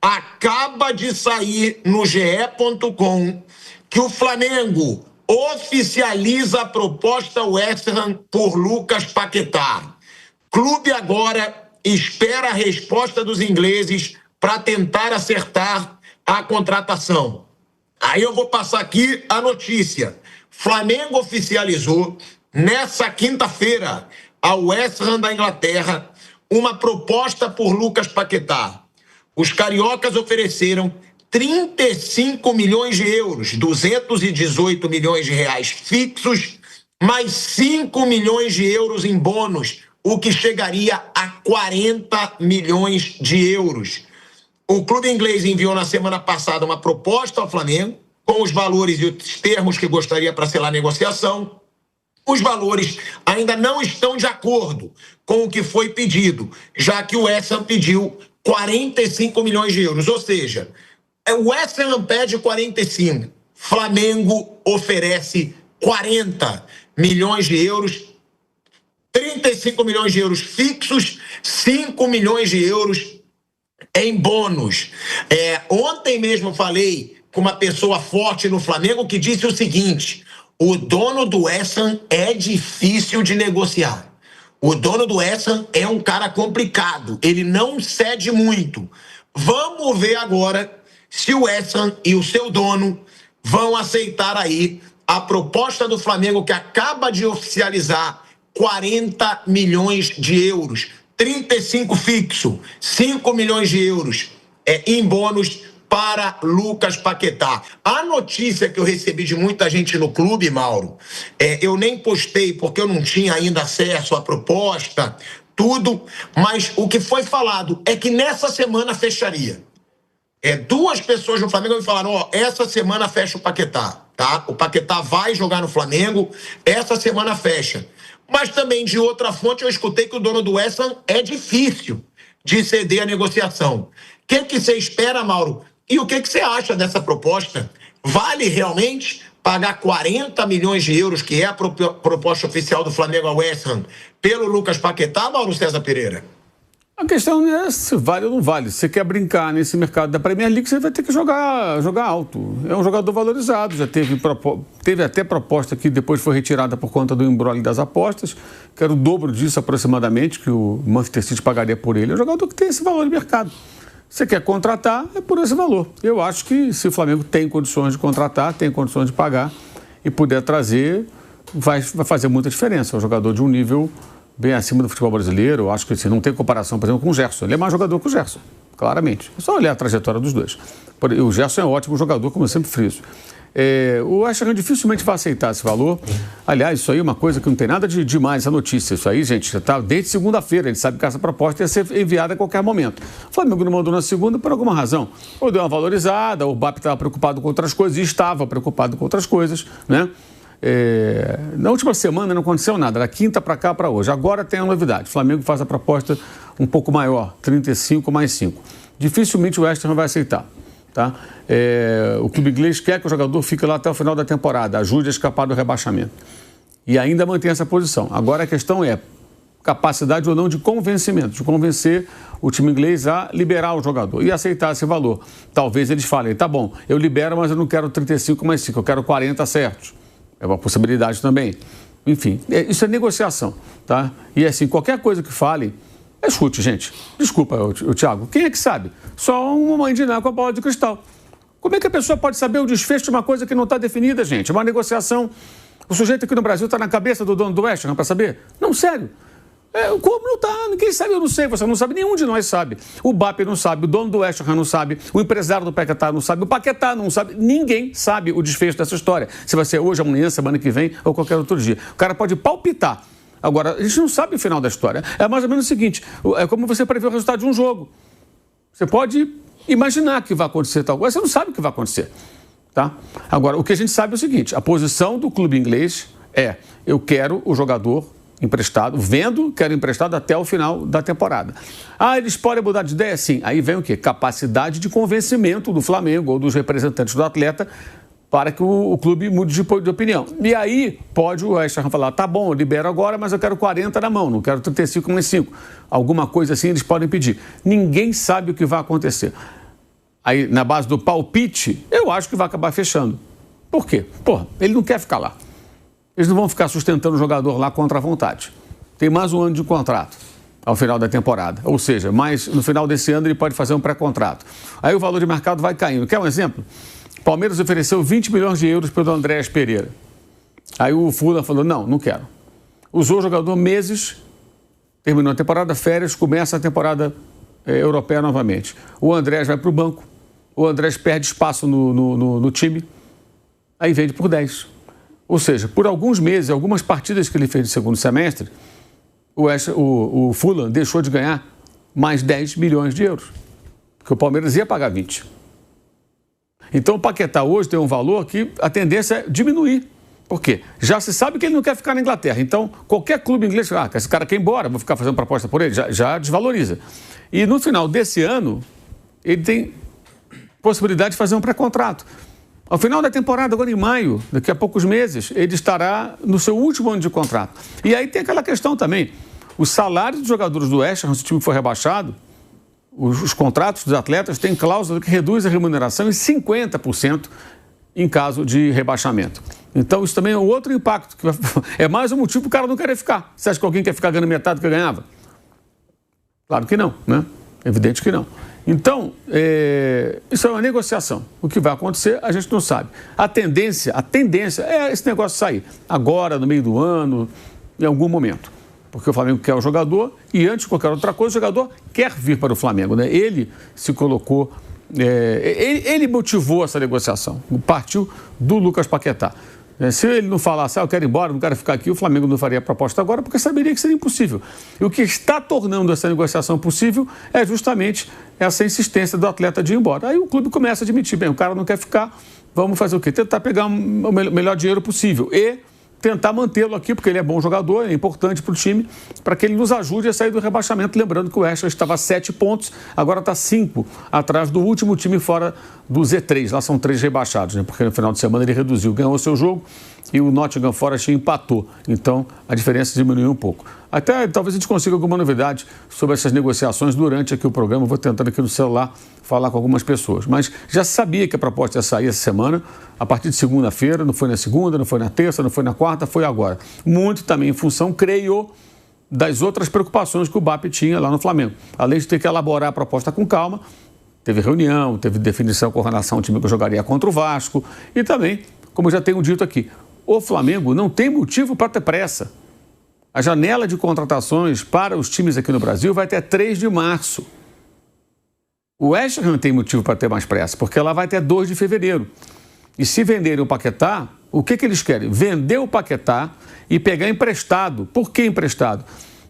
acaba de sair no ge.com que o Flamengo oficializa a proposta West Ham por Lucas Paquetá. Clube agora espera a resposta dos ingleses para tentar acertar a contratação. Aí eu vou passar aqui a notícia. Flamengo oficializou nessa quinta-feira ao West Ham da Inglaterra uma proposta por Lucas Paquetá. Os cariocas ofereceram 35 milhões de euros, 218 milhões de reais fixos, mais 5 milhões de euros em bônus, o que chegaria a 40 milhões de euros. O clube inglês enviou na semana passada uma proposta ao Flamengo, com os valores e os termos que gostaria para selar a negociação. Os valores ainda não estão de acordo com o que foi pedido, já que o West Ham pediu 45 milhões de euros, ou seja, o West Ham pede 45, Flamengo oferece 40 milhões de euros, 35 milhões de euros fixos, 5 milhões de euros em bônus. Ontem mesmo falei com uma pessoa forte no Flamengo que disse o seguinte: o dono do West Ham é difícil de negociar. O dono do West Ham é um cara complicado, ele não cede muito. Vamos ver agora se o West Ham e o seu dono vão aceitar aí a proposta do Flamengo, que acaba de oficializar 40 milhões de euros, 35 fixo, 5 milhões de euros em bônus para Lucas Paquetá. A notícia que eu recebi de muita gente no clube, Mauro, eu nem postei porque eu não tinha ainda acesso à proposta, tudo, mas o que foi falado é que nessa semana fecharia. Duas pessoas no Flamengo me falaram, essa semana fecha o Paquetá, tá? O Paquetá vai jogar no Flamengo, essa semana fecha. Mas também de outra fonte eu escutei que o dono do West Ham é difícil de ceder a negociação. O que você espera, Mauro? E o que você acha dessa proposta? Vale realmente pagar 40 milhões de euros, que é a proposta oficial do Flamengo ao West Ham, pelo Lucas Paquetá, Mauro César Pereira? A questão não é se vale ou não vale. Se você quer brincar nesse mercado da Premier League, você vai ter que jogar alto. É um jogador valorizado, já teve até proposta que depois foi retirada por conta do imbróglio das apostas, que era o dobro disso aproximadamente, que o Manchester City pagaria por ele. É um jogador que tem esse valor de mercado. Você quer contratar, é por esse valor. Eu acho que se o Flamengo tem condições de contratar, tem condições de pagar e puder trazer, vai fazer muita diferença. É um jogador de um nível bem acima do futebol brasileiro. Eu acho que assim, não tem comparação, por exemplo, com o Gerson. Ele é mais jogador que o Gerson, claramente. É só olhar a trajetória dos dois. O Gerson é um ótimo jogador, como eu sempre friso. O West Ham dificilmente vai aceitar esse valor. Aliás, isso aí é uma coisa que não tem nada de demais, essa notícia. Isso aí, gente, já está desde segunda-feira. Ele sabe que essa proposta ia ser enviada a qualquer momento. O Flamengo não mandou na segunda por alguma razão. Ou deu uma valorizada, ou o BAP estava preocupado com outras coisas, e estava preocupado com outras coisas, né? Na última semana não aconteceu nada, da quinta para cá para hoje. Agora tem a novidade, o Flamengo faz a proposta um pouco maior, 35 mais 5. Dificilmente o West Ham vai aceitar, tá? O clube inglês quer que o jogador fique lá até o final da temporada, ajude a escapar do rebaixamento e ainda mantém essa posição. Agora a questão é capacidade ou não de convencimento, de convencer o time inglês a liberar o jogador e aceitar esse valor. Talvez eles falem, tá bom, eu libero, mas eu não quero 35 mais 5, eu quero 40 certos. É uma possibilidade também. Enfim, isso é negociação, tá? E assim, qualquer coisa que falem é chute, gente. Desculpa, Thiago. Quem é que sabe? Só uma mãe de Ná com a bola de cristal. Como é que a pessoa pode saber o desfecho de uma coisa que não está definida, gente? Uma negociação. O sujeito aqui no Brasil está na cabeça do dono do West Ham para saber? Não, sério. Como não está? Ninguém sabe, eu não sei, você não sabe, nenhum de nós sabe. O BAP não sabe, o dono do West Ham não sabe, o empresário do Paquetá não sabe, o Paquetá não sabe, ninguém sabe o desfecho dessa história. Se vai ser hoje, amanhã, semana que vem ou qualquer outro dia. O cara pode palpitar. Agora, a gente não sabe o final da história. É mais ou menos o seguinte, é como você prever o resultado de um jogo. Você pode imaginar que vai acontecer tal coisa, você não sabe o que vai acontecer. Tá? Agora, o que a gente sabe é o seguinte, a posição do clube inglês é, eu quero o jogador emprestado, quero emprestado até o final da temporada. Eles podem mudar de ideia? Sim. Aí vem o quê? Capacidade de convencimento do Flamengo ou dos representantes do atleta para que o clube mude de opinião. E aí pode o West Ham falar, tá bom, eu libero agora, mas eu quero 40 na mão, não quero 35 mais 5. Alguma coisa assim eles podem pedir. Ninguém sabe o que vai acontecer. aí na base do palpite, eu acho que vai acabar fechando. Por quê? Porra, ele não quer ficar lá. Eles não vão ficar sustentando o jogador lá contra a vontade. Tem mais um ano de contrato ao final da temporada. Ou seja, no final desse ano ele pode fazer um pré-contrato. Aí o valor de mercado vai caindo. Quer um exemplo? Palmeiras ofereceu 20 milhões de euros pelo Andréas Pereira. Aí o Fulham falou, não quero. Usou o jogador meses, terminou a temporada, férias, começa a temporada europeia novamente. O Andréas vai para o banco, o Andréas perde espaço no time, aí vende por 10. Ou seja, por alguns meses, algumas partidas que ele fez no segundo semestre, o Fulham deixou de ganhar mais 10 milhões de euros, porque o Palmeiras ia pagar 20. Então o Paquetá hoje tem um valor que a tendência é diminuir. Por quê? Já se sabe que ele não quer ficar na Inglaterra. Então, qualquer clube inglês, esse cara quer ir embora, vou ficar fazendo proposta por ele, já desvaloriza. E no final desse ano, ele tem possibilidade de fazer um pré-contrato. Ao final da temporada, agora em maio, daqui a poucos meses, ele estará no seu último ano de contrato. E aí tem aquela questão também. Os salários dos jogadores do West Ham, se o time for rebaixado, os contratos dos atletas têm cláusula que reduz a remuneração em 50% em caso de rebaixamento. Então, isso também é outro impacto. É mais um motivo para o cara não querer ficar. Você acha que alguém quer ficar ganhando metade do que ganhava? Claro que não, né? Evidente que não. Então, isso é uma negociação. O que vai acontecer, a gente não sabe. A tendência é esse negócio sair. Agora, no meio do ano, em algum momento. Porque o Flamengo quer o jogador e, antes de qualquer outra coisa, o jogador quer vir para o Flamengo, né? Ele se colocou... Ele motivou essa negociação. Partiu do Lucas Paquetá. Se ele não falasse, eu quero ir embora, não quero ficar aqui, o Flamengo não faria a proposta agora, porque saberia que seria impossível. E o que está tornando essa negociação possível é justamente essa insistência do atleta de ir embora. Aí o clube começa a admitir, bem, o cara não quer ficar, vamos fazer o quê? Tentar pegar o melhor dinheiro possível e tentar mantê-lo aqui, porque ele é bom jogador, é importante para o time, para que ele nos ajude a sair do rebaixamento. Lembrando que o West Ham estava a 7 pontos, agora está 5 atrás do último time fora do Z3. Lá são 3 rebaixados, né? Porque no final de semana ele reduziu, ganhou o seu jogo e o Nottingham Forest empatou. Então a diferença diminuiu um pouco. Até talvez a gente consiga alguma novidade sobre essas negociações durante aqui o programa. Eu vou tentando aqui no celular falar com algumas pessoas. Mas já sabia que a proposta ia sair essa semana, a partir de segunda-feira, não foi na segunda, não foi na terça, não foi na quarta, foi agora. Muito também em função, creio, das outras preocupações que o BAP tinha lá no Flamengo. Além de ter que elaborar a proposta com calma, teve reunião, teve definição com relação ao time que jogaria contra o Vasco e também, como eu já tenho dito aqui, o Flamengo não tem motivo para ter pressa. A janela de contratações para os times aqui no Brasil vai até 3 de março. O West Ham tem motivo para ter mais pressa, porque ela vai até 2 de fevereiro. E se venderem o Paquetá, o que eles querem? Vender o Paquetá e pegar emprestado. Por que emprestado?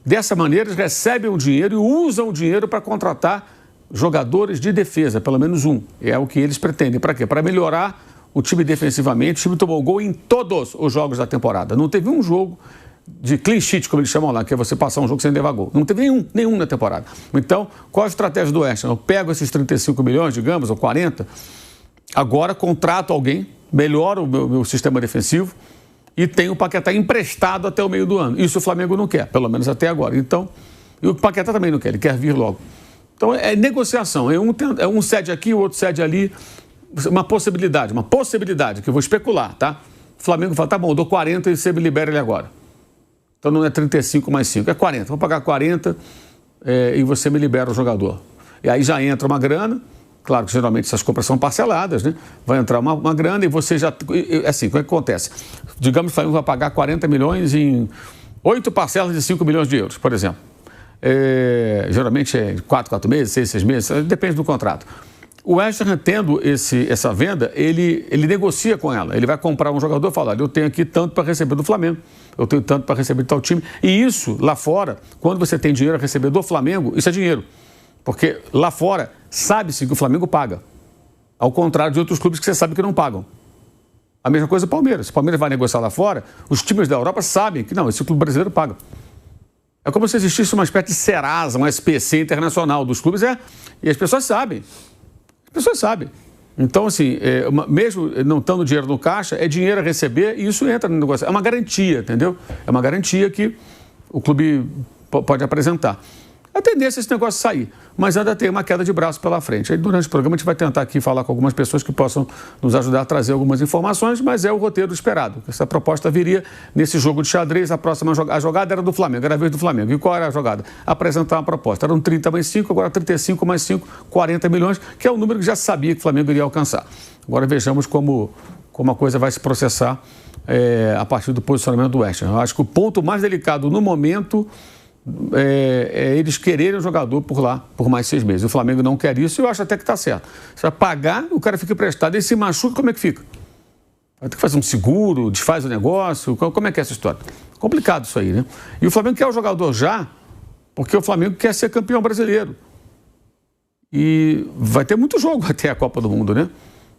Dessa maneira, eles recebem o dinheiro e usam o dinheiro para contratar jogadores de defesa, pelo menos um. É o que eles pretendem. Para quê? Para melhorar o time defensivamente. O time tomou gol em todos os jogos da temporada. Não teve um jogo de clean sheet, como eles chamam lá, que é você passar um jogo sem levar gol. Não teve nenhum na temporada. Então, qual a estratégia do West Ham? Eu pego esses 35 milhões, digamos, ou 40, agora contrato alguém, melhoro o meu sistema defensivo e tenho o Paquetá emprestado até o meio do ano. Isso o Flamengo não quer, pelo menos até agora. Então, e o Paquetá também não quer, ele quer vir logo. Então, é negociação. Um cede aqui, o outro cede ali. Uma possibilidade, que eu vou especular, tá? O Flamengo fala, tá bom, eu dou 40 e você me libera ele agora. Então não é 35 mais 5, é 40. Vou pagar 40 e você me libera o jogador. E aí já entra uma grana, claro que geralmente essas compras são parceladas, né? Vai entrar uma grana e você já... Assim, como é que acontece? Digamos que o Flamengo vai pagar 40 milhões em 8 parcelas de 5 milhões de euros, por exemplo. Geralmente é 4 meses, 6 meses, depende do contrato. O West Ham, tendo essa venda, ele negocia com ela. Ele vai comprar um jogador e fala, olha, eu tenho aqui tanto para receber do Flamengo, eu tenho tanto para receber de tal time. E isso, lá fora, quando você tem dinheiro a receber do Flamengo, isso é dinheiro. Porque lá fora, sabe-se que o Flamengo paga. Ao contrário de outros clubes que você sabe que não pagam. A mesma coisa o Palmeiras. Se o Palmeiras vai negociar lá fora, os times da Europa sabem que não, esse clube brasileiro paga. É como se existisse uma espécie de Serasa, uma SPC internacional dos clubes, e as pessoas sabem. As pessoas sabem. Então, assim, mesmo não estando dinheiro no caixa, é dinheiro a receber e isso entra no negócio. É uma garantia, entendeu? É uma garantia que o clube pode apresentar. A tendência é esse negócio sair, mas ainda tem uma queda de braço pela frente. Aí, durante o programa, a gente vai tentar aqui falar com algumas pessoas que possam nos ajudar a trazer algumas informações, mas é o roteiro esperado. Essa proposta viria nesse jogo de xadrez, a jogada era do Flamengo, era a vez do Flamengo. E qual era a jogada? Apresentar uma proposta. Eram 30 mais 5, agora 35 mais 5, 40 milhões, que é o número que já sabia que o Flamengo iria alcançar. Agora vejamos como a coisa vai se processar a partir do posicionamento do West Ham. Eu acho que o ponto mais delicado no momento é eles quererem o jogador por lá por mais 6 meses. O Flamengo não quer isso e eu acho até que está certo. Se vai pagar, o cara fica emprestado, ele se machuca, como é que fica? Vai ter que fazer um seguro, desfaz o negócio, como é que é essa história? Complicado isso aí, né? E o Flamengo quer o jogador já, porque o Flamengo quer ser campeão brasileiro. E vai ter muito jogo até a Copa do Mundo, né?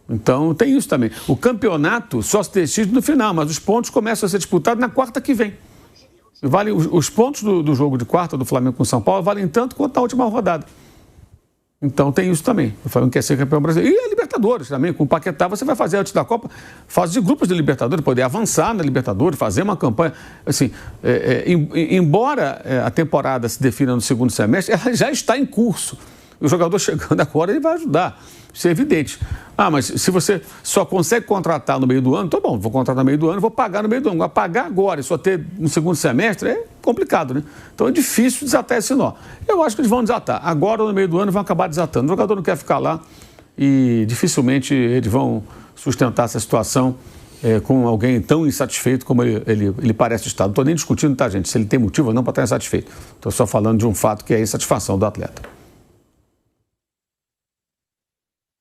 Então tem isso também. O campeonato só se decide no final, mas os pontos começam a ser disputados na quarta que vem. Vale, os pontos do jogo de quarta do Flamengo com o São Paulo valem tanto quanto na última rodada. Então tem isso também. O Flamengo quer ser campeão brasileiro. E a Libertadores também. Com o Paquetá você vai fazer antes da Copa fase de grupos de Libertadores, poder avançar na Libertadores, fazer uma campanha. Assim, embora a temporada se defina no segundo semestre, ela já está em curso. O jogador chegando agora, ele vai ajudar. Isso é evidente. Mas se você só consegue contratar no meio do ano, tá bom, vou contratar no meio do ano, vou pagar no meio do ano. Agora, pagar agora e só ter no segundo semestre é complicado, né? Então é difícil desatar esse nó. Eu acho que eles vão desatar. Agora, no meio do ano, vão acabar desatando. O jogador não quer ficar lá e dificilmente eles vão sustentar essa situação com alguém tão insatisfeito como ele parece estar. Não estou nem discutindo, tá, gente? Se ele tem motivo ou não para estar insatisfeito. Estou só falando de um fato que é a insatisfação do atleta.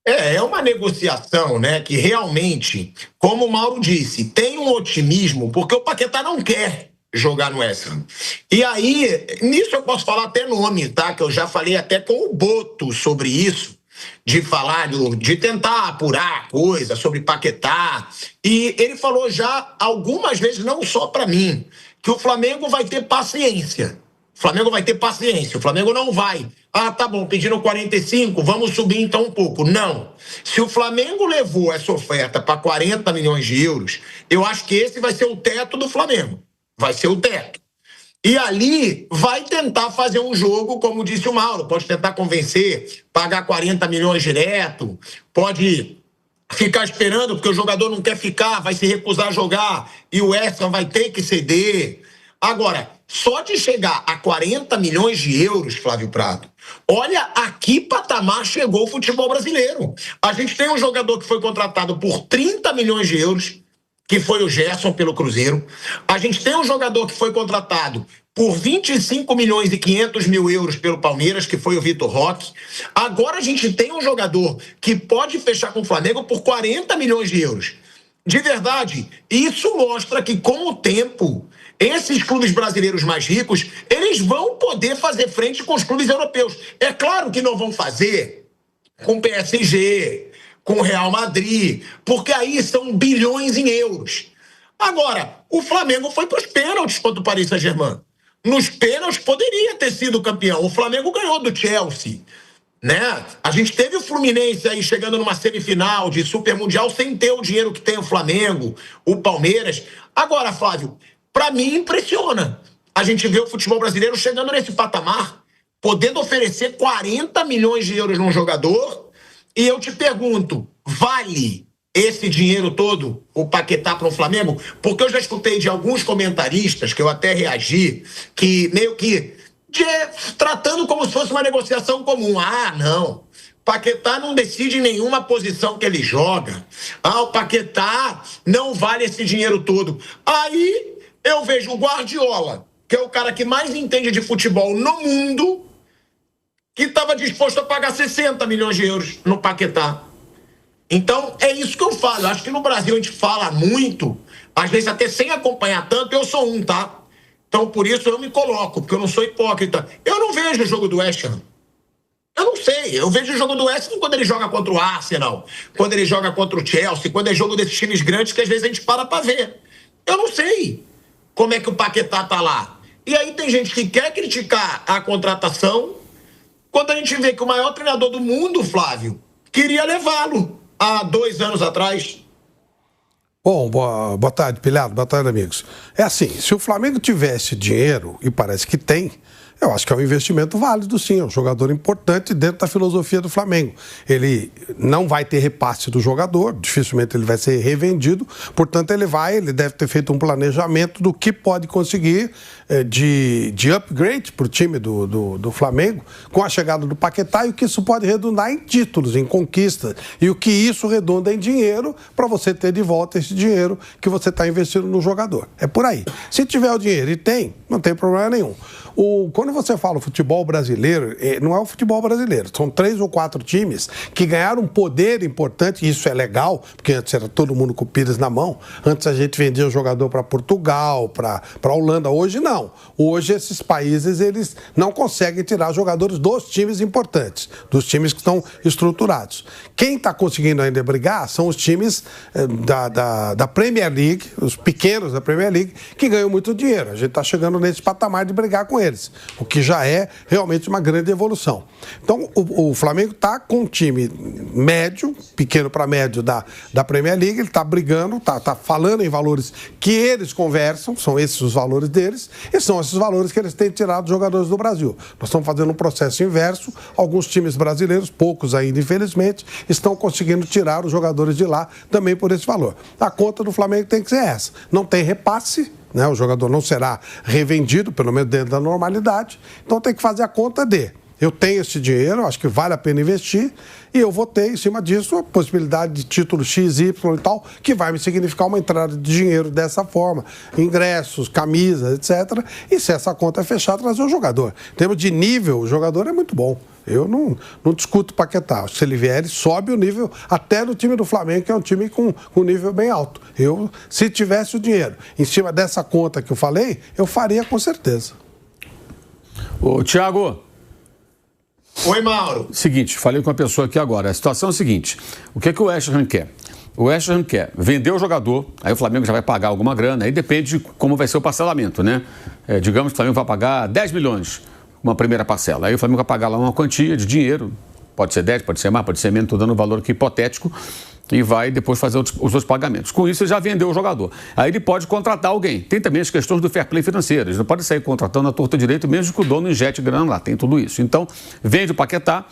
É uma negociação, né, que realmente, como o Mauro disse, tem um otimismo, porque o Paquetá não quer jogar no West Ham. E aí, nisso eu posso falar até nome, tá? Que eu já falei até com o Boto sobre isso, de falar, de tentar apurar a coisa sobre Paquetá. E ele falou já algumas vezes, não só para mim, que o Flamengo vai ter paciência. O Flamengo vai ter paciência, o Flamengo não vai. Tá bom, pediram 45, vamos subir então um pouco. Não. Se o Flamengo levou essa oferta para 40 milhões de euros, eu acho que esse vai ser o teto do Flamengo. Vai ser o teto. E ali vai tentar fazer um jogo, como disse o Mauro, pode tentar convencer, pagar 40 milhões direto, pode ficar esperando porque o jogador não quer ficar, vai se recusar a jogar e o West Ham vai ter que ceder. Agora, só de chegar a 40 milhões de euros, Flávio Prado, olha a que patamar chegou o futebol brasileiro. A gente tem um jogador que foi contratado por 30 milhões de euros, que foi o Gerson pelo Cruzeiro. A gente tem um jogador que foi contratado por 25 milhões e 500 mil euros pelo Palmeiras, que foi o Vitor Roque. Agora a gente tem um jogador que pode fechar com o Flamengo por 40 milhões de euros. De verdade, isso mostra que com o tempo, esses clubes brasileiros mais ricos, eles vão poder fazer frente com os clubes europeus. É claro que não vão fazer com o PSG, com o Real Madrid, porque aí são bilhões em euros. Agora, o Flamengo foi para os pênaltis contra o Paris Saint-Germain. Nos pênaltis poderia ter sido campeão. O Flamengo ganhou do Chelsea, né? A gente teve o Fluminense aí chegando numa semifinal de Super Mundial sem ter o dinheiro que tem o Flamengo, o Palmeiras. Agora, Flávio, para mim impressiona. A gente vê o futebol brasileiro chegando nesse patamar, podendo oferecer 40 milhões de euros num jogador. E eu te pergunto, vale esse dinheiro todo, o Paquetá para o Flamengo? Porque eu já escutei de alguns comentaristas, que eu até reagi, que meio que tratando como se fosse uma negociação comum. Não. Paquetá não decide em nenhuma posição que ele joga. O Paquetá não vale esse dinheiro todo. Aí eu vejo o Guardiola, que é o cara que mais entende de futebol no mundo, que estava disposto a pagar 60 milhões de euros no Paquetá. Então, é isso que eu falo. Eu acho que no Brasil a gente fala muito, às vezes até sem acompanhar tanto. Eu sou um, tá? Então, por isso eu me coloco, porque eu não sou hipócrita. Eu não vejo o jogo do West Ham. Eu não sei. Eu vejo o jogo do West Ham quando ele joga contra o Arsenal, quando ele joga contra o Chelsea, quando é jogo desses times grandes que às vezes a gente para ver. Eu não sei como é que o Paquetá tá lá. E aí tem gente que quer criticar a contratação, quando a gente vê que o maior treinador do mundo, Flávio, queria levá-lo há 2 anos atrás. Bom, boa tarde, Pilhado, boa tarde, amigos. É assim, se o Flamengo tivesse dinheiro, e parece que tem, Eu acho que é um investimento válido, sim. É um jogador importante dentro da filosofia do Flamengo. Ele não vai ter repasse do jogador, dificilmente ele vai ser revendido. Portanto, ele deve ter feito um planejamento do que pode conseguir de upgrade para o time do Flamengo com a chegada do Paquetá e o que isso pode redundar em títulos, em conquistas. E o que isso redunda em dinheiro para você ter de volta esse dinheiro que você está investindo no jogador. É por aí. Se tiver o dinheiro, e tem, não tem problema nenhum. Quando você fala futebol brasileiro, não é o futebol brasileiro. São 3 ou 4 times que ganharam um poder importante, e isso é legal, porque antes era todo mundo com o Pires na mão. Antes a gente vendia jogador para Portugal, para Holanda. Hoje não. Hoje esses países eles não conseguem tirar jogadores dos times importantes, dos times que estão estruturados. Quem está conseguindo ainda brigar são os times da Premier League, os pequenos da Premier League, que ganham muito dinheiro. A gente está chegando nesse patamar de brigar com eles, o que já é realmente uma grande evolução. Então, o Flamengo está com um time médio, pequeno para médio da Premier League, ele está brigando, está falando em valores que eles conversam, são esses os valores deles, e são esses valores que eles têm tirado dos jogadores do Brasil. Nós estamos fazendo um processo inverso, alguns times brasileiros, poucos ainda, infelizmente, estão conseguindo tirar os jogadores de lá também por esse valor. A conta do Flamengo tem que ser essa. Não tem repasse, né? O jogador não será revendido, pelo menos dentro da normalidade, então tem que fazer a conta de: eu tenho esse dinheiro, acho que vale a pena investir, e eu vou ter, em cima disso, a possibilidade de título X, Y e tal, que vai me significar uma entrada de dinheiro dessa forma, ingressos, camisas, etc. E se essa conta é fechada, trazer o jogador. Em termos de nível, o jogador é muito bom. Eu não discuto o Paquetá. Se ele vier, ele sobe o nível até do time do Flamengo, que é um time com nível bem alto. Se tivesse o dinheiro em cima dessa conta que eu falei, eu faria com certeza. Ô, Thiago. Oi, Mauro. Seguinte, falei com uma pessoa aqui agora. A situação é a seguinte: o que o West Ham quer? O West Ham quer vender o jogador, aí o Flamengo já vai pagar alguma grana, aí depende de como vai ser o parcelamento, né? Digamos que o Flamengo vai pagar 10 milhões, uma primeira parcela. Aí o Flamengo vai pagar lá uma quantia de dinheiro, pode ser 10, pode ser mais, pode ser menos, estou dando um valor aqui hipotético, e vai depois fazer os outros pagamentos. Com isso, ele já vendeu o jogador. Aí ele pode contratar alguém. Tem também as questões do fair play financeiro. Eles não podem sair contratando a torta direito, mesmo que o dono injete grana lá. Tem tudo isso. Então, vende o Paquetá,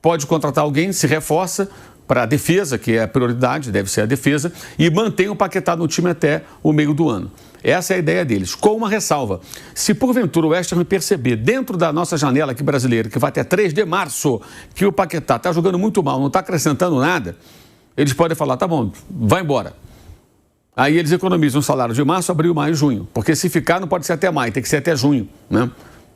pode contratar alguém, se reforça para a defesa, que é a prioridade, deve ser a defesa, e mantém o Paquetá no time até o meio do ano. Essa é a ideia deles, com uma ressalva. Se porventura o West Ham perceber, dentro da nossa janela aqui brasileira, que vai até 3 de março, que o Paquetá está jogando muito mal, não está acrescentando nada, eles podem falar: tá bom, vai embora. Aí eles economizam o salário de março, abril, maio e junho. Porque se ficar, não pode ser até maio, tem que ser até junho, né?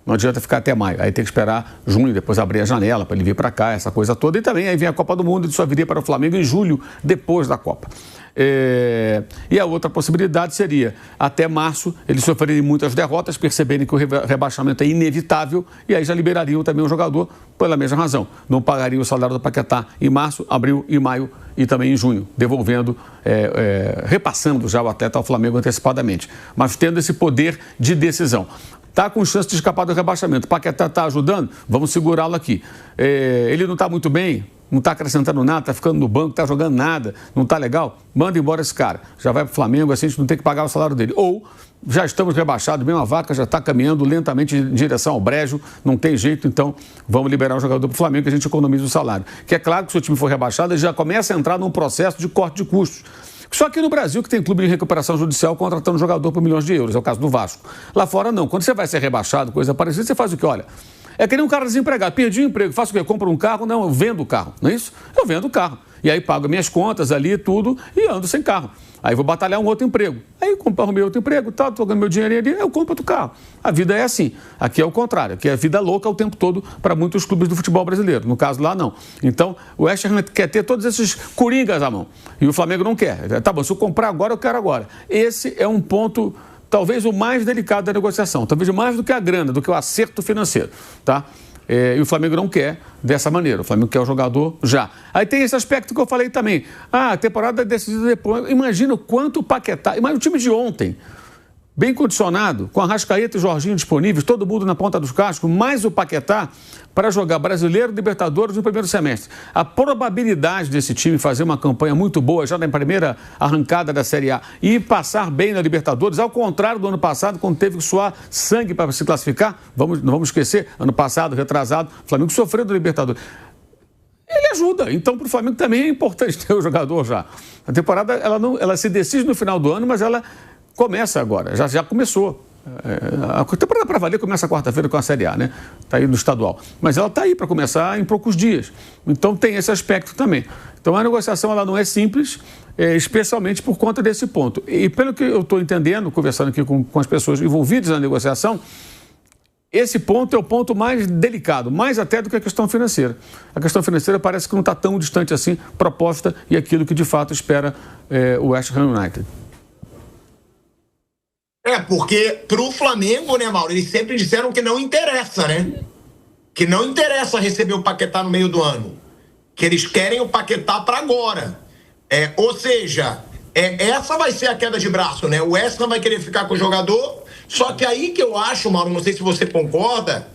Não adianta ficar até maio. Aí tem que esperar junho, depois abrir a janela para ele vir para cá, essa coisa toda. E também aí vem a Copa do Mundo, ele só viria para o Flamengo em julho, depois da Copa. E a outra possibilidade seria, até março, eles sofrerem muitas derrotas, perceberem que o rebaixamento é inevitável, e aí já liberariam também o jogador pela mesma razão. Não pagariam o salário do Paquetá em março, abril e maio e também em junho, devolvendo, repassando já o atleta ao Flamengo antecipadamente, mas tendo esse poder de decisão. Está com chance de escapar do rebaixamento. O Paquetá está ajudando? Vamos segurá-lo aqui. Ele não está muito bem, não está acrescentando nada, está ficando no banco, está jogando nada, não está legal? Manda embora esse cara. Já vai para o Flamengo, assim a gente não tem que pagar o salário dele. Ou já estamos rebaixados, mesmo a vaca já está caminhando lentamente em direção ao brejo, não tem jeito, então vamos liberar o jogador para o Flamengo, que a gente economiza o salário. Que é claro que se o time for rebaixado, ele já começa a entrar num processo de corte de custos. Só aqui no Brasil que tem clube de recuperação judicial contratando jogador por milhões de euros, é o caso do Vasco. Lá fora não, quando você vai ser rebaixado, coisa parecida, você faz o quê? Olha, é que nem um cara desempregado, perdi o emprego, faço o quê? Compro um carro? Não, eu vendo o carro, não é isso? Eu vendo o carro. E aí pago minhas contas ali, tudo, e ando sem carro. Aí vou batalhar um outro emprego. Aí arrumei outro emprego, tá, tô ganhando meu dinheirinho ali, eu compro outro carro. A vida é assim. Aqui é o contrário, aqui é vida louca o tempo todo para muitos clubes do futebol brasileiro. No caso lá, não. Então, o West Ham quer ter todos esses coringas à mão. E o Flamengo não quer. Tá bom, se eu comprar agora, eu quero agora. Esse é um ponto, talvez o mais delicado da negociação. Talvez mais do que a grana, do que o acerto financeiro, tá? E o Flamengo não quer dessa maneira. O Flamengo quer o jogador já. Aí tem esse aspecto que eu falei também. A temporada é decidida depois. Imagina o quanto o Paquetá... Imagina o time de ontem. bem condicionado, com a Arrascaeta e Jorginho disponíveis, todo mundo na ponta dos cascos, mais o Paquetá, para jogar Brasileiro e Libertadores no primeiro semestre. A probabilidade desse time fazer uma campanha muito boa já na primeira arrancada da Série A e passar bem na Libertadores, ao contrário do ano passado, quando teve que suar sangue para se classificar, não vamos esquecer, ano passado, retrasado, o Flamengo sofreu da Libertadores. Ele ajuda, então para o Flamengo também é importante ter o jogador já. A temporada ela se decide no final do ano, mas ela começa agora, já começou. A temporada para valer começa quarta-feira com a Série A, né? Está aí no estadual. Mas ela está aí para começar em poucos dias. Então tem esse aspecto também. Então a negociação ela não é simples, especialmente por conta desse ponto. E pelo que eu estou entendendo, conversando aqui com as pessoas envolvidas na negociação, esse ponto é o ponto mais delicado, mais até do que a questão financeira. A questão financeira parece que não está tão distante assim, proposta e aquilo que de fato espera o West Ham United. Porque pro Flamengo, né, Mauro, eles sempre disseram que não interessa, né? Que não interessa receber o Paquetá no meio do ano. Que eles querem o Paquetá para agora. Ou seja, essa vai ser a queda de braço, né? O West Ham vai querer ficar com o jogador, só que aí que eu acho, Mauro, não sei se você concorda,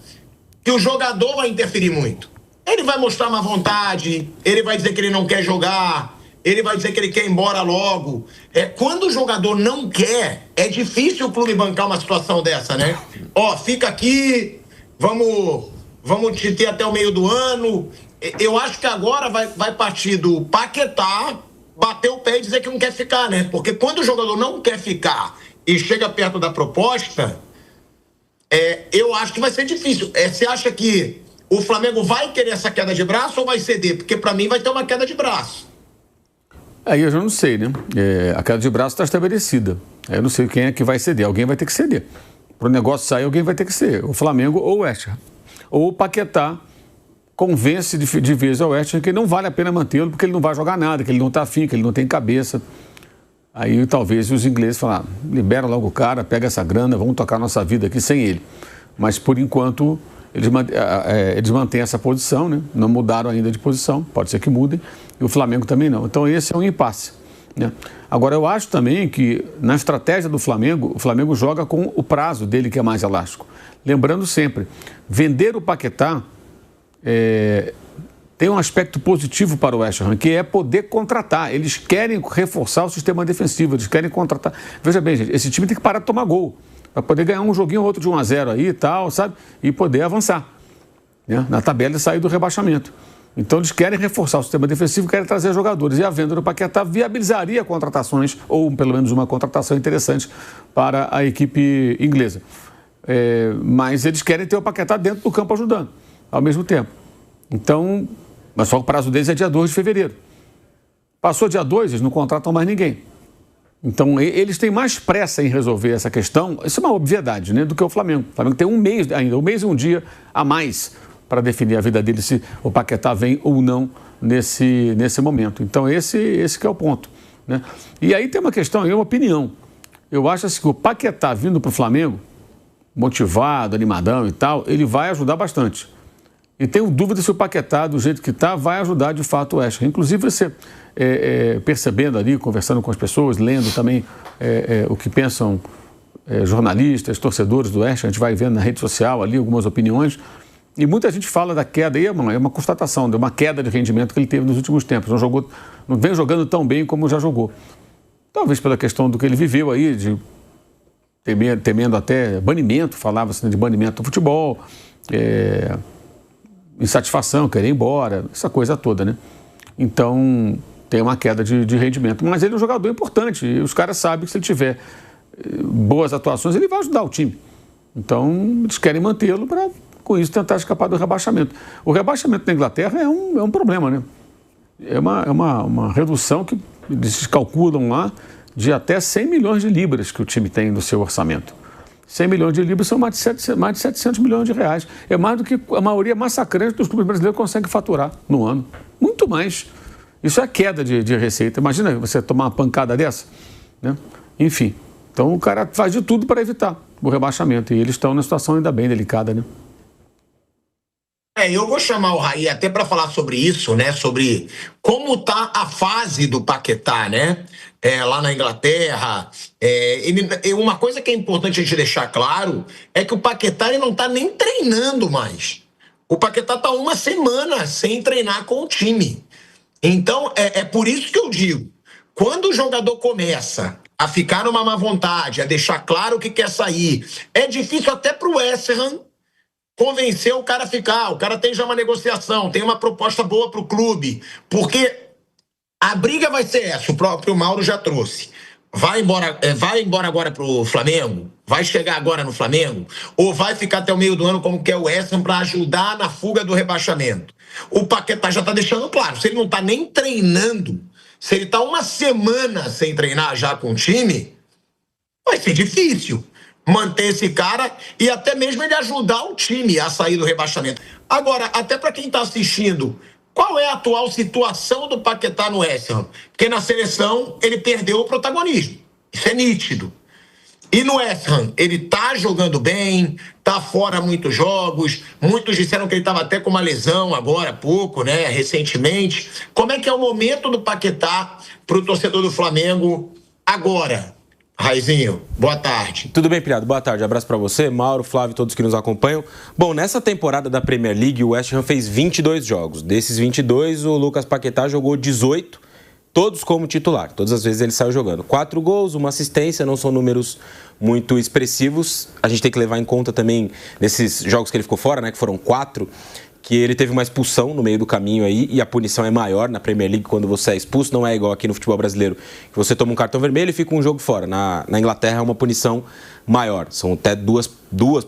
que o jogador vai interferir muito. Ele vai mostrar má vontade, ele vai dizer que ele não quer jogar, ele vai dizer que ele quer ir embora logo. Quando o jogador não quer, é difícil o clube bancar uma situação dessa, né? Fica aqui, vamos te ter até o meio do ano. Eu acho que agora vai partir do Paquetá bater o pé e dizer que não quer ficar, né? Porque quando o jogador não quer ficar e chega perto da proposta, eu acho que vai ser difícil. Você acha que o Flamengo vai querer essa queda de braço ou vai ceder? Porque para mim vai ter uma queda de braço. Aí eu já não sei, né? A queda de braço está estabelecida. Eu não sei quem é que vai ceder. Alguém vai ter que ceder. Para o negócio sair, alguém vai ter que ceder. O Flamengo ou o West Ham. Ou o Paquetá convence de vez ao West Ham que não vale a pena mantê-lo porque ele não vai jogar nada, que ele não está afim, que ele não tem cabeça. Aí talvez os ingleses falam, libera logo o cara, pega essa grana, vamos tocar nossa vida aqui sem ele. Mas por enquanto eles mantêm essa posição, né? Não mudaram ainda de posição, pode ser que mudem, e o Flamengo também não. Então esse é um impasse, né? Agora eu acho também que na estratégia do Flamengo, o Flamengo joga com o prazo dele que é mais elástico. Lembrando sempre, vender o Paquetá tem um aspecto positivo para o West Ham, que é poder contratar. Eles querem reforçar o sistema defensivo, eles querem contratar. Veja bem, gente, esse time tem que parar de tomar gol, para poder ganhar um joguinho ou outro de 1-0 aí e tal, sabe? E poder avançar, né? Na tabela e sair do rebaixamento. Então eles querem reforçar o sistema defensivo, querem trazer jogadores. E a venda do Paquetá viabilizaria contratações, ou pelo menos uma contratação interessante para a equipe inglesa. Mas eles querem ter o Paquetá dentro do campo ajudando, ao mesmo tempo. Então, mas só o prazo deles é dia 2 de fevereiro. Passou dia 2, eles não contratam mais ninguém. Então, eles têm mais pressa em resolver essa questão, isso é uma obviedade, né, do que o Flamengo. O Flamengo tem um mês ainda, um mês e um dia a mais para definir a vida dele, se o Paquetá vem ou não nesse momento. Então, esse que é o ponto, né? E aí tem uma questão, uma opinião. Eu acho assim, que o Paquetá vindo para o Flamengo, motivado, animadão e tal, ele vai ajudar bastante. E tenho dúvida se o Paquetá, do jeito que está, vai ajudar de fato o West Ham. Inclusive, você percebendo ali, conversando com as pessoas, lendo também o que pensam jornalistas, torcedores do West Ham, a gente vai vendo na rede social ali algumas opiniões, e muita gente fala da queda, e é uma constatação, de uma queda de rendimento que ele teve nos últimos tempos. Não vem jogando tão bem como já jogou. Talvez pela questão do que ele viveu aí, de temendo até banimento, falava-se, né, de banimento do futebol, insatisfação, querer ir embora, essa coisa toda, né? Então, tem uma queda de rendimento. Mas ele é um jogador importante e os caras sabem que se ele tiver boas atuações, ele vai ajudar o time. Então, eles querem mantê-lo para, com isso, tentar escapar do rebaixamento. O rebaixamento na Inglaterra é um problema, né? É uma redução que eles calculam lá de até 100 milhões de libras que o time tem no seu orçamento. 100 milhões de libras são mais de 700 milhões de reais. É mais do que a maioria massacrante dos clubes brasileiros consegue faturar no ano. Muito mais. Isso é queda de receita. Imagina você tomar uma pancada dessa, né? Enfim, então o cara faz de tudo para evitar o rebaixamento. E eles estão numa situação ainda bem delicada, né? Eu vou chamar o Raí até para falar sobre isso, né? Sobre como tá a fase do Paquetá, né? lá na Inglaterra. Uma coisa que é importante a gente deixar claro é que o Paquetá ele não está nem treinando mais. O Paquetá está uma semana sem treinar com o time. Então, é por isso que eu digo, quando o jogador começa a ficar numa má vontade, a deixar claro que quer sair, é difícil até para o West Ham convencer o cara a ficar. O cara tem já uma negociação, tem uma proposta boa para o clube, porque a briga vai ser essa, o próprio Mauro já trouxe. Vai embora agora pro Flamengo? Vai chegar agora no Flamengo? Ou vai ficar até o meio do ano como quer o West Ham para ajudar na fuga do rebaixamento? O Paquetá já está deixando claro, se ele não está nem treinando, se ele está uma semana sem treinar já com o time, vai ser difícil manter esse cara e até mesmo ele ajudar o time a sair do rebaixamento. Agora, até para quem está assistindo, qual é a atual situação do Paquetá no West Ham? Porque na seleção ele perdeu o protagonismo. Isso é nítido. E no West Ham, ele tá jogando bem, tá fora muitos jogos. Muitos disseram que ele estava até com uma lesão agora há pouco, né? Recentemente. Como é que é o momento do Paquetá para o torcedor do Flamengo agora? Raizinho, boa tarde. Tudo bem, Pilhado? Boa tarde. Abraço para você, Mauro, Flávio, todos que nos acompanham. Bom, nessa temporada da Premier League, o West Ham fez 22 jogos. Desses 22, o Lucas Paquetá jogou 18, todos como titular. Todas as vezes ele saiu jogando. 4 gols, 1 assistência, não são números muito expressivos. A gente tem que levar em conta também, nesses jogos que ele ficou fora, né, que foram 4, que ele teve uma expulsão no meio do caminho aí, e a punição é maior na Premier League quando você é expulso, não é igual aqui no futebol brasileiro, que você toma um cartão vermelho e fica um jogo fora. Na Inglaterra é uma punição maior, são até duas,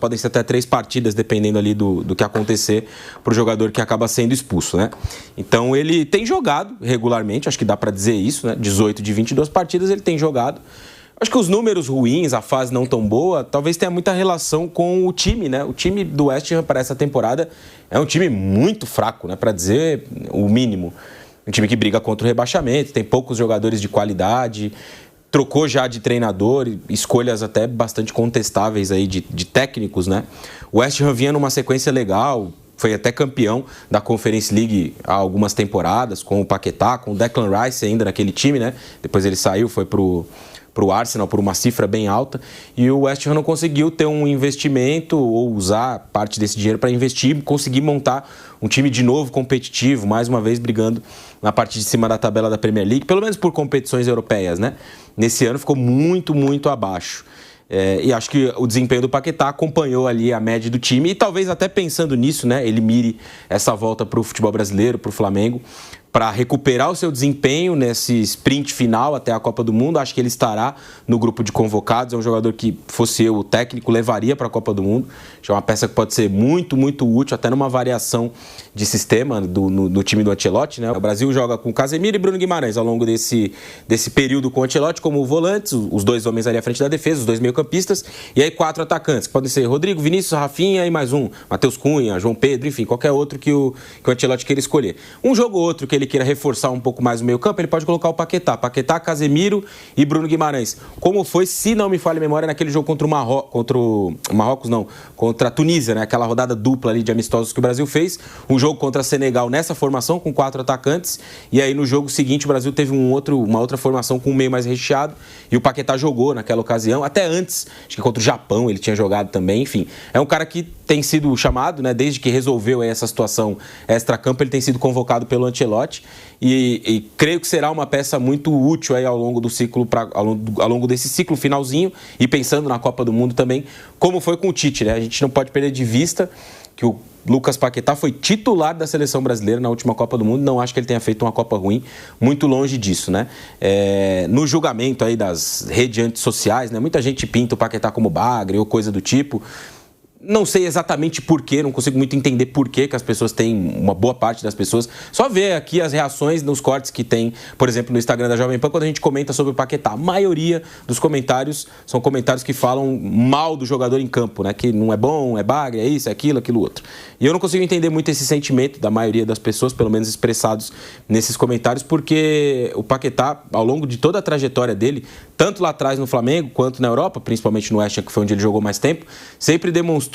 podem ser até 3 partidas, dependendo ali do que acontecer para o jogador que acaba sendo expulso, né? Então ele tem jogado regularmente, acho que dá para dizer isso, né? 18 de 22 partidas ele tem jogado. Acho que os números ruins, a fase não tão boa, talvez tenha muita relação com o time, né? O time do West Ham para essa temporada é um time muito fraco, né? Para dizer o mínimo. Um time que briga contra o rebaixamento, tem poucos jogadores de qualidade, trocou já de treinador, escolhas até bastante contestáveis aí de técnicos, né? O West Ham vinha numa sequência legal, foi até campeão da Conference League há algumas temporadas, com o Paquetá, com o Declan Rice ainda naquele time, né? Depois ele saiu, foi pro Arsenal por uma cifra bem alta, e o West Ham não conseguiu ter um investimento ou usar parte desse dinheiro para investir, conseguir montar um time de novo competitivo, mais uma vez brigando na parte de cima da tabela da Premier League, pelo menos por competições europeias, né? Nesse ano ficou muito, muito abaixo. E acho que o desempenho do Paquetá acompanhou ali a média do time, e talvez até pensando nisso, né, ele mire essa volta para o futebol brasileiro, para o Flamengo, para recuperar o seu desempenho nesse sprint final até a Copa do Mundo. Acho que ele estará no grupo de convocados. É um jogador que, fosse eu o técnico, levaria para a Copa do Mundo. Acho que é uma peça que pode ser muito, muito útil, até numa variação de sistema no time do Ancelotti, né? O Brasil joga com Casemiro e Bruno Guimarães ao longo desse período com o Ancelotti como volantes, os 2 homens ali à frente da defesa, os 2 meio-campistas, e aí 4 atacantes, que podem ser Rodrigo, Vinícius, Rafinha e mais um, Matheus Cunha, João Pedro, enfim, qualquer outro que o Ancelotti queira escolher. Um jogo ou outro que ele queira reforçar um pouco mais o meio-campo, ele pode colocar o Paquetá, Casemiro e Bruno Guimarães. Como foi, se não me falha a memória, naquele jogo contra a Tunísia, né? Aquela rodada dupla ali de amistosos que o Brasil fez. Um jogo contra Senegal nessa formação, com 4 atacantes, e aí no jogo seguinte o Brasil teve uma outra formação com um meio mais recheado, e o Paquetá jogou naquela ocasião, até antes, acho que contra o Japão ele tinha jogado também, enfim. É um cara que tem sido chamado, né? Desde que resolveu aí essa situação extra-campo, ele tem sido convocado pelo Ancelotti, e creio que será uma peça muito útil aí ao longo do ciclo, ao longo desse ciclo finalzinho, e pensando na Copa do Mundo também, como foi com o Tite, né? A gente não pode perder de vista que o Lucas Paquetá foi titular da seleção brasileira na última Copa do Mundo. Não acho que ele tenha feito uma Copa ruim, muito longe disso, né? No julgamento aí das redes antissociais, né? Muita gente pinta o Paquetá como bagre ou coisa do tipo. Não sei exatamente porquê, não consigo muito entender porquê que as pessoas têm, uma boa parte das pessoas. Só ver aqui as reações nos cortes que tem, por exemplo, no Instagram da Jovem Pan, quando a gente comenta sobre o Paquetá. A maioria dos comentários são comentários que falam mal do jogador em campo, né? Que não é bom, é bagre, é isso, é aquilo outro. E eu não consigo entender muito esse sentimento da maioria das pessoas, pelo menos expressados nesses comentários, porque o Paquetá, ao longo de toda a trajetória dele, tanto lá atrás no Flamengo, quanto na Europa, principalmente no West Ham, que foi onde ele jogou mais tempo, sempre demonstrou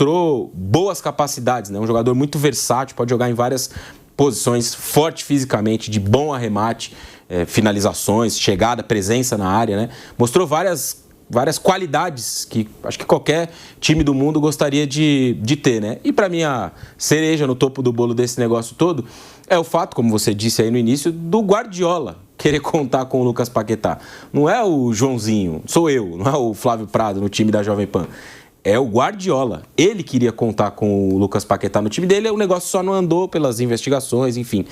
boas capacidades, né? Um jogador muito versátil, pode jogar em várias posições, forte fisicamente, de bom arremate, finalizações, chegada, presença na área, né? Mostrou várias qualidades que acho que qualquer time do mundo gostaria de ter, né? E para mim a cereja no topo do bolo desse negócio todo é o fato, como você disse aí no início, do Guardiola querer contar com o Lucas Paquetá. Não é o Joãozinho, sou eu, não é o Flávio Prado no time da Jovem Pan. É o Guardiola. Ele queria contar com o Lucas Paquetá no time dele, o negócio só não andou pelas investigações, enfim.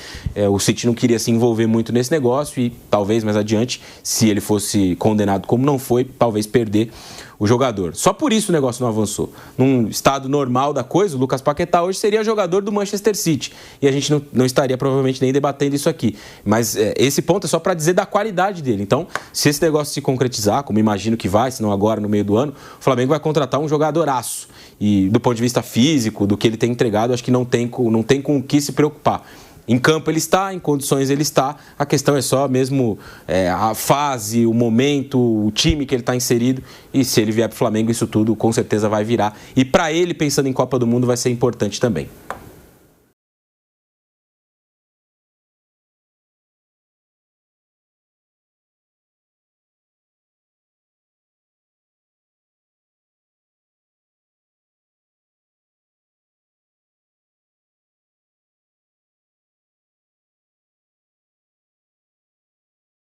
O City não queria se envolver muito nesse negócio e talvez mais adiante, se ele fosse condenado como não foi, talvez perder o jogador. Só por isso o negócio não avançou. Num estado normal da coisa, o Lucas Paquetá hoje seria jogador do Manchester City. E a gente não estaria provavelmente nem debatendo isso aqui. Mas esse ponto é só para dizer da qualidade dele. Então, se esse negócio se concretizar, como imagino que vai, se não agora, no meio do ano, o Flamengo vai contratar um jogadoraço. E do ponto de vista físico, do que ele tem entregado, acho que não tem com o que se preocupar. Em campo ele está, em condições ele está, a questão é só mesmo a fase, o momento, o time que ele está inserido, e se ele vier para o Flamengo isso tudo com certeza vai virar. E para ele, pensando em Copa do Mundo, vai ser importante também.